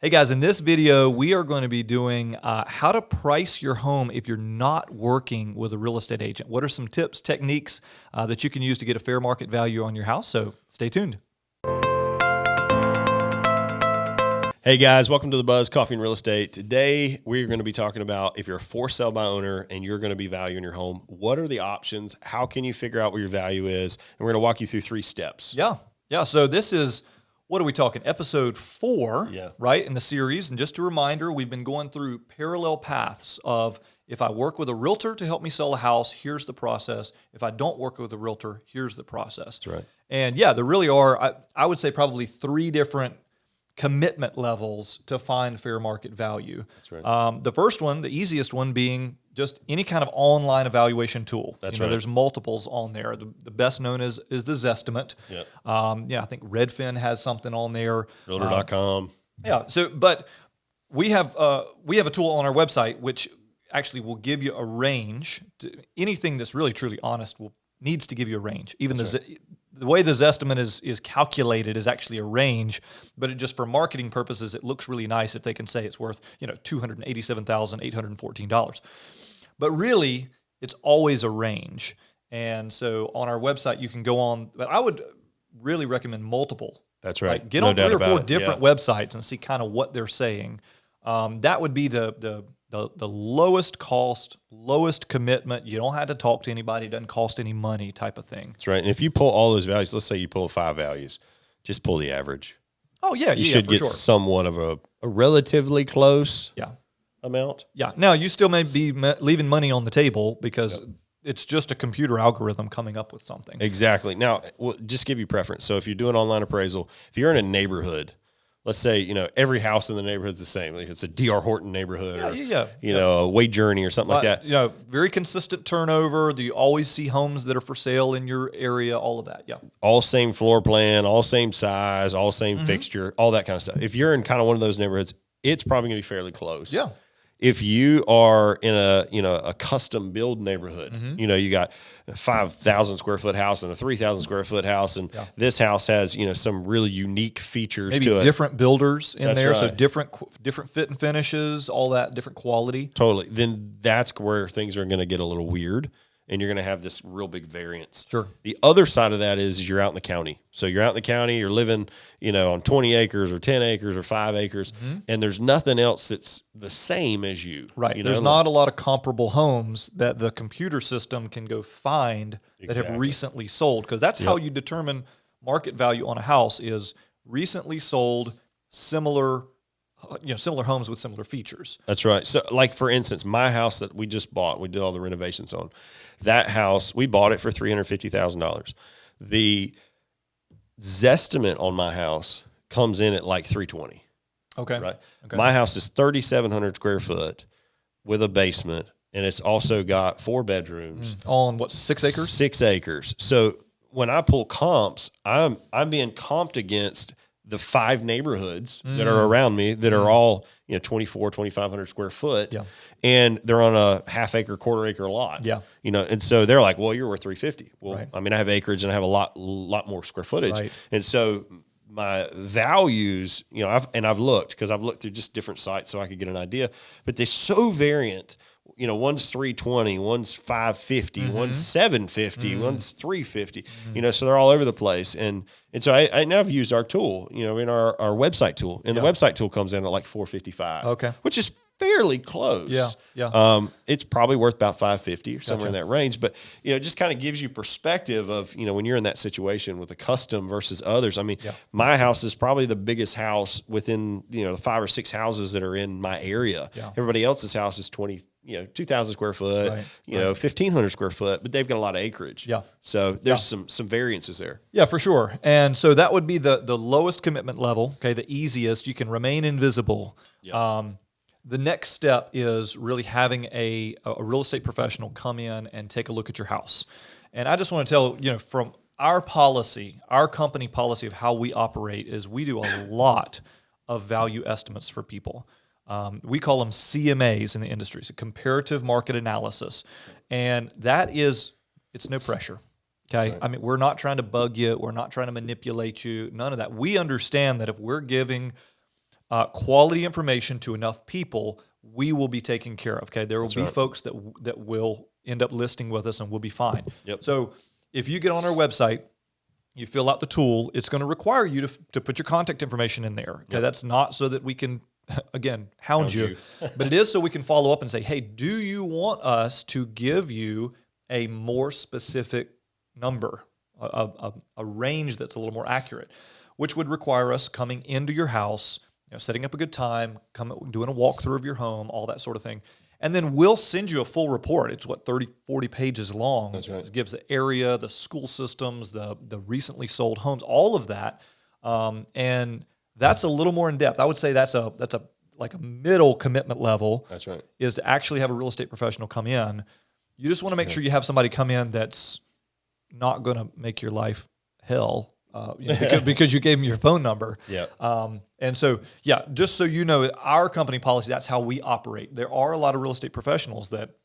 Hey guys, in this video, we are going to be doing how to price your home if you're not working with a real estate agent. What are some tips, techniques that you can use to get a fair market value on your house? So stay tuned. Hey guys, welcome to the Buzz Coffee and Real Estate. Today, we're going to be talking about if you're a for sale by owner and you're going to be valuing your home, what are the options? How can you figure out what your value is? And we're going to walk you through 3 steps. Yeah. So this is, what are we talking? Episode 4, right, in the series. And just a reminder, we've been going through parallel paths of if I work with a realtor to help me sell a house, here's the process. If I don't work with a realtor, here's the process. That's right. And yeah, there really are, I would say probably 3 different commitment levels to find fair market value. That's right. The first one, the easiest one, being just any kind of online evaluation tool. That's right. There's multiples on there. The best known is the Zestimate. Yep. I think Redfin has something on there. Realtor.com. But we have a tool on our website which actually will give you a range. Anything that's really truly honest needs to give you a range. Even the way the Zestimate is calculated is actually a range, but it just for marketing purposes, it looks really nice if they can say it's worth $287,814. But really, it's always a range. And so on our website, you can go on, but I would really recommend multiple. That's right. Like get on 3 or 4 different websites and see kind of what they're saying. That would be the lowest cost, lowest commitment. You don't have to talk to anybody. It doesn't cost any money type of thing. That's right. And if you pull all those values, let's say you pull 5 values, just pull the average. Oh, yeah. You should get somewhat of a relatively close amount. Yeah. Now, you still may be leaving money on the table because it's just a computer algorithm coming up with something. Exactly. Now, just give you preference. So if you're doing online appraisal, if you're in a neighborhood, let's say, every house in the neighborhood's the same. Like it's a D.R. Horton neighborhood or, a Wade Journey or something like that. Very consistent turnover. Do you always see homes that are for sale in your area? All of that, yeah. All same floor plan, all same size, all same fixture, all that kind of stuff. If you're in kind of one of those neighborhoods, it's probably going to be fairly close. Yeah. If you are in a custom build neighborhood, you got a 5,000 square foot house and a 3,000 square foot house, and this house has some really unique features Maybe to it. Different builders in there, right. so different fit and finishes, all that, different quality. Totally. Then that's where things are going to get a little weird, and you're going to have this real big variance. Sure. The other side of that is you're out in the county. So you're out in the county, you're living, on 20 acres or 10 acres or 5 acres, and there's nothing else that's the same as you. Right. There's not a lot of comparable homes that the computer system can go find that have recently sold, because that's how you determine market value on a house is recently sold, similar homes with similar features. That's right. So like, for instance, my house that we just bought, we did all the renovations on, that house, we bought it for $350,000. The Zestimate on my house comes in at like $320,000. Okay. Right. Okay. My house is 3,700 square foot with a basement, and it's also got 4 bedrooms. On what, 6 acres? 6 acres. So when I pull comps, I'm being comped against the 5 neighborhoods that are around me that are all 2,500 square foot, and they're on a half acre, quarter acre lot. And so they're like, well, you're worth $350,000. Well, right. I mean, I have acreage and I have a lot more square footage, right. And so my values, I've looked because I've looked through just different sites so I could get an idea, but they're so variant. One's 320, one's 550, one's 750, one's 350. So they're all over the place. And so I now have used our tool, in our website tool, and the website tool comes in at like 455. Okay. Which is fairly close. Yeah. It's probably worth about 550 or somewhere in that range. But, it just kind of gives you perspective of, when you're in that situation with a custom versus others. I mean, my house is probably the biggest house within, the 5 or 6 houses that are in my area. Everybody else's house is 2,000 square foot, 1,500 square foot, but they've got a lot of acreage. So there's some variances there. Yeah, for sure. And so that would be the lowest commitment level. Okay. The easiest, you can remain invisible. The next step is really having a real estate professional come in and take a look at your house. And I just want to tell, from our policy, our company policy of how we operate is we do a lot of value estimates for people. We call them CMAs in the industry, so comparative market analysis. And it's no pressure. Okay. Right. I mean, we're not trying to bug you. We're not trying to manipulate you. None of that. We understand that if we're giving quality information to enough people, we will be taken care of. Okay, there will be folks that will end up listing with us, and we'll be fine. Yep. So if you get on our website, you fill out the tool, it's going to require you to put your contact information in there. Okay, that's not so that we can, again, hound you. But it is so we can follow up and say, hey, do you want us to give you a more specific number, a range that's a little more accurate, which would require us coming into your house, setting up a good time, doing a walkthrough of your home, all that sort of thing. And then we'll send you a full report. It's 30, 40 pages long. That's right. It gives the area, the school systems, the recently sold homes, all of that. And that's a little more in depth. I would say that's a middle commitment level. That's right. Is to actually have a real estate professional come in. You just want to make sure you have somebody come in that's not going to make your life hell. Because you gave them your phone number. Yeah. And so, just so you know, our company policy, that's how we operate. There are a lot of real estate professionals that,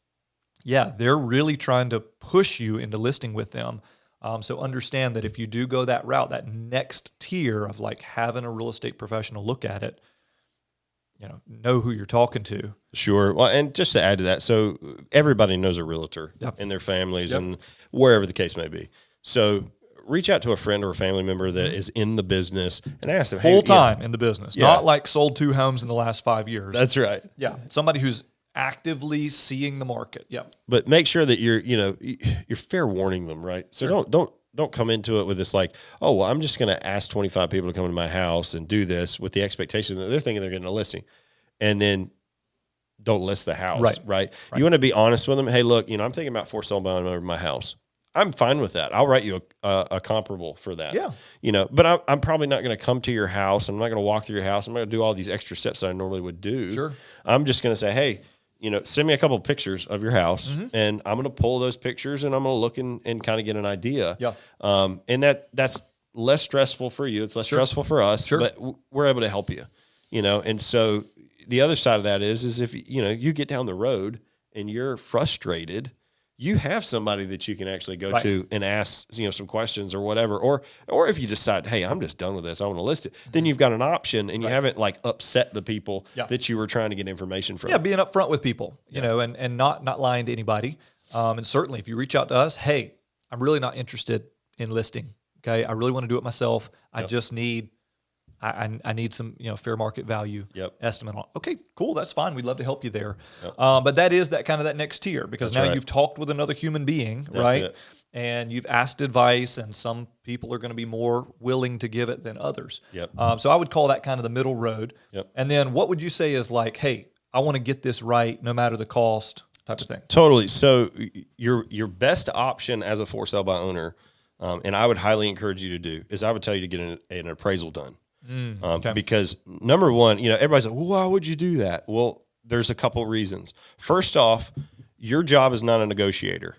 they're really trying to push you into listing with them. So understand that if you do go that route, that next tier of like having a real estate professional look at it, know who you're talking to. Sure. Well, and just to add to that, so everybody knows a realtor in their families and wherever the case may be. So reach out to a friend or a family member that is in the business and ask them full time in the business, not like sold 2 homes in the last 5 years. That's right. Yeah, somebody who's actively seeing the market. Yeah, but make sure that you're fair warning them, right? So don't come into it with this like, oh, well, I'm just going to ask 25 people to come into my house and do this with the expectation that they're thinking they're getting a listing, and then don't list the house, right? You want to be honest with them. Hey, look, I'm thinking about for sale by over my house. I'm fine with that. I'll write you a comparable for that. Yeah. But I'm probably not going to come to your house. I'm not going to walk through your house. I'm not going to do all these extra steps that I normally would do. Sure. I'm just going to say, hey, send me a couple of pictures of your house, and I'm going to pull those pictures, and I'm going to look and kind of get an idea. Yeah. And that's less stressful for you. It's less stressful for us. Sure. But we're able to help you. And so the other side of that is if you get down the road and you're frustrated, you have somebody that you can actually go to and ask, some questions or whatever. Or if you decide, hey, I'm just done with this, I want to list it, then you've got an option, and you haven't upset the people that you were trying to get information from. Yeah, being upfront with people, and not lying to anybody. And certainly if you reach out to us, hey, I'm really not interested in listing. Okay, I really want to do it myself. I just need I need some fair market value estimate on. Okay, cool, that's fine. We'd love to help you there. But that is that next tier, because now you've talked with another human being, right? And you've asked advice, and some people are going to be more willing to give it than others. So I would call that kind of the middle road. And then what would you say is like, hey, I want to get this right no matter the cost type of thing? Totally. So your best option as a for sale by owner, and I would highly encourage you to do, is I would tell you to get an appraisal done. Because number one, everybody's like, well, why would you do that? Well, there's a couple reasons. First off, your job is not a negotiator,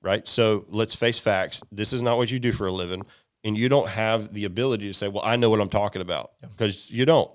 right? So let's face facts. This is not what you do for a living, and you don't have the ability to say, well, I know what I'm talking about, because you don't.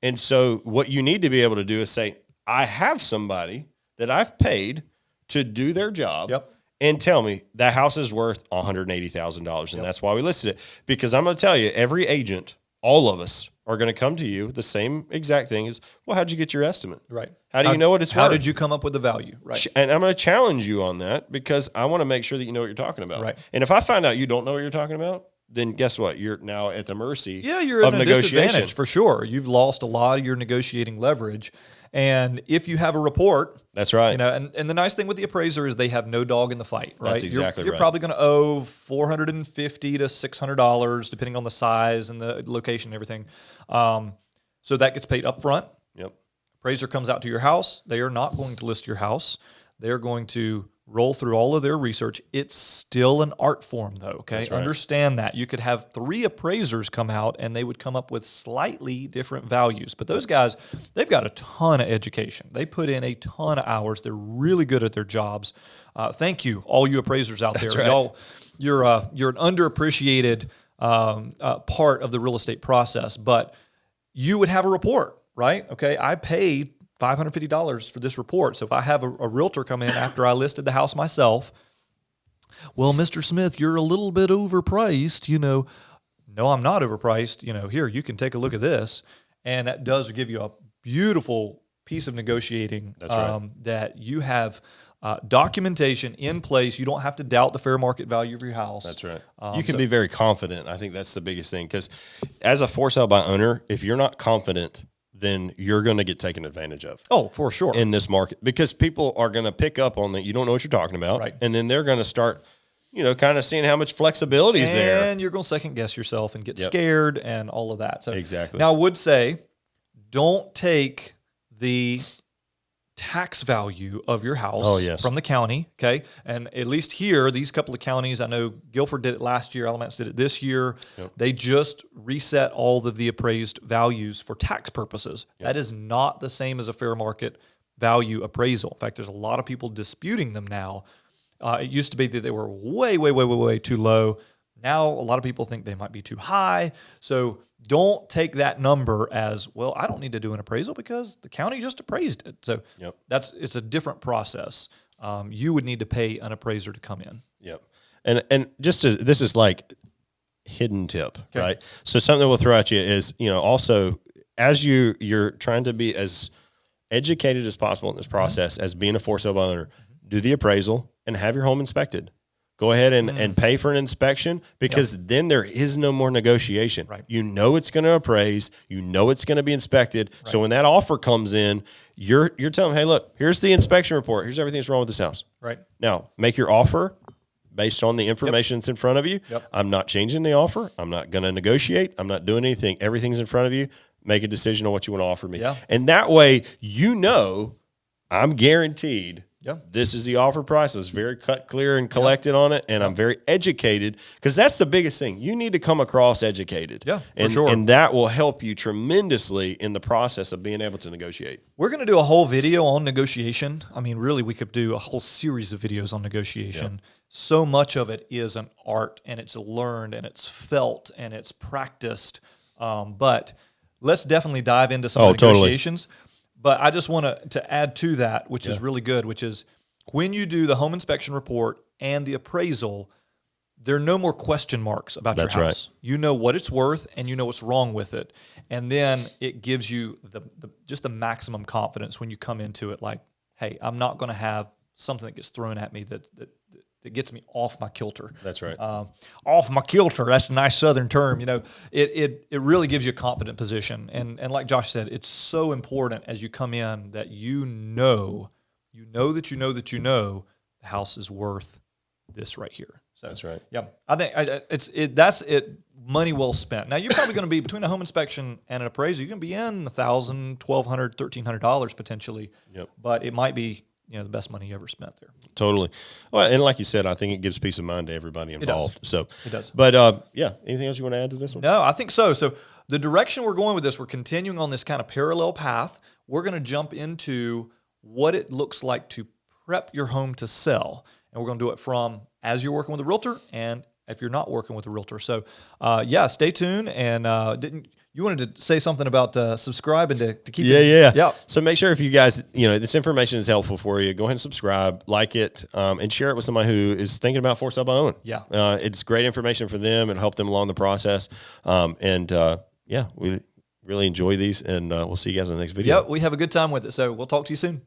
And so what you need to be able to do is say, I have somebody that I've paid to do their job. And tell me that house is worth $180,000. And that's why we listed it. Because I'm going to tell you, every agent, all of us, are going to come to you. The same exact thing is, well, how'd you get your estimate? Right. How do you know what it's worth? How did you come up with the value? Right. And I'm going to challenge you on that, because I want to make sure that you know what you're talking about. Right. And if I find out you don't know what you're talking about, then guess what? You're now at the mercy you're of at a negotiation. Disadvantage for sure. You've lost a lot of your negotiating leverage. And if you have a report, that's right. And the nice thing with the appraiser is they have no dog in the fight, right? That's exactly right. You're probably going to owe $450 to $600, depending on the size and the location and everything. So that gets paid up front. Appraiser comes out to your house. They are not going to list your house. They're going to roll through all of their research. It's still an art form, though, okay? That's right. Understand that. You could have 3 appraisers come out, and they would come up with slightly different values. But those guys, they've got a ton of education. They put in a ton of hours. They're really good at their jobs. Thank you, all you appraisers out there. Right. Y'all, you're an underappreciated part of the real estate process. But you would have a report, right? Okay, I paid $550 for this report. So if I have a realtor come in after I listed the house myself, well, Mr. Smith, you're a little bit overpriced, No, I'm not overpriced. Here, you can take a look at this. And that does give you a beautiful piece of negotiating. That's right. That you have documentation in place. You don't have to doubt the fair market value of your house. That's right. You can be very confident. I think that's the biggest thing, because as a for sale by owner, if you're not confident, then you're going to get taken advantage of. Oh, for sure. In this market, because people are going to pick up on that. You don't know what you're talking about. Right. And then they're going to start, kind of seeing how much flexibility is there. And you're going to second guess yourself and get scared and all of that. So exactly. Now I would say, don't take the tax value of your house from the county, okay? And at least here, these couple of counties, I know Guilford did it last year, Alamance did it this year. Yep. They just reset all of the appraised values for tax purposes. Yep. That is not the same as a fair market value appraisal. In fact, there's a lot of people disputing them now. It used to be that they were way too low. Now, a lot of people think they might be too high. So don't take that number as, well, I don't need to do an appraisal because the county just appraised it. So it's a different process. You would need to pay an appraiser to come in. Yep. And this is like hidden tip, right? So something that we'll throw at you is, also as you're trying to be as educated as possible in this process as being a for sale by owner, do the appraisal and have your home inspected. Go ahead and pay for an inspection, because then there is no more negotiation. Right. You know it's going to appraise. You know it's going to be inspected. Right. So when that offer comes in, you're telling them, hey, look, here's the inspection report. Here's everything that's wrong with this house. Right. Now, make your offer based on the information that's in front of you. Yep. I'm not changing the offer. I'm not going to negotiate. I'm not doing anything. Everything's in front of you. Make a decision on what you want to offer me. Yeah. And that way, I'm guaranteed this is the offer price. It's very cut, clear, and collected on it, and I'm very educated, because that's the biggest thing. You need to come across educated. Yeah, and, for sure. And that will help you tremendously in the process of being able to negotiate. We're going to do a whole video on negotiation. I mean, really, we could do a whole series of videos on negotiation. Yeah. So much of it is an art, and it's learned, and it's felt, and it's practiced. But let's definitely dive into some negotiations. Totally. But I just want to add to that, which is really good, which is when you do the home inspection report and the appraisal, there are no more question marks about your house. Right. You know what it's worth, and you know what's wrong with it. And then it gives you just the maximum confidence when you come into it, like, hey, I'm not going to have something that gets thrown at me that gets me off my kilter. That's right. Off my kilter. That's a nice Southern term. It really gives you a confident position. And like Josh said, it's so important as you come in that you know the house is worth this right here. So that's right. Yeah, I think that's it. Money well spent. Now you're probably going to be between a home inspection and an appraisal. You're going to be in $1,000, $1,200, $1,300 potentially. Yep. But it might be the best money you ever spent there. Totally. Well, and like you said, I think it gives peace of mind to everybody involved. It does. But anything else you want to add to this one? No, I think so. So the direction we're going with this, we're continuing on this kind of parallel path. We're going to jump into what it looks like to prep your home to sell. And we're going to do it from as you're working with a realtor and if you're not working with a realtor. So stay tuned. And you wanted to say something about subscribing to keep it. Yeah. So make sure, if you guys, this information is helpful for you, go ahead and subscribe, like it, and share it with somebody who is thinking about for sale by own. Yeah. It's great information for them and help them along the process. We really enjoy these, and we'll see you guys in the next video. Yeah, we have a good time with it. So we'll talk to you soon.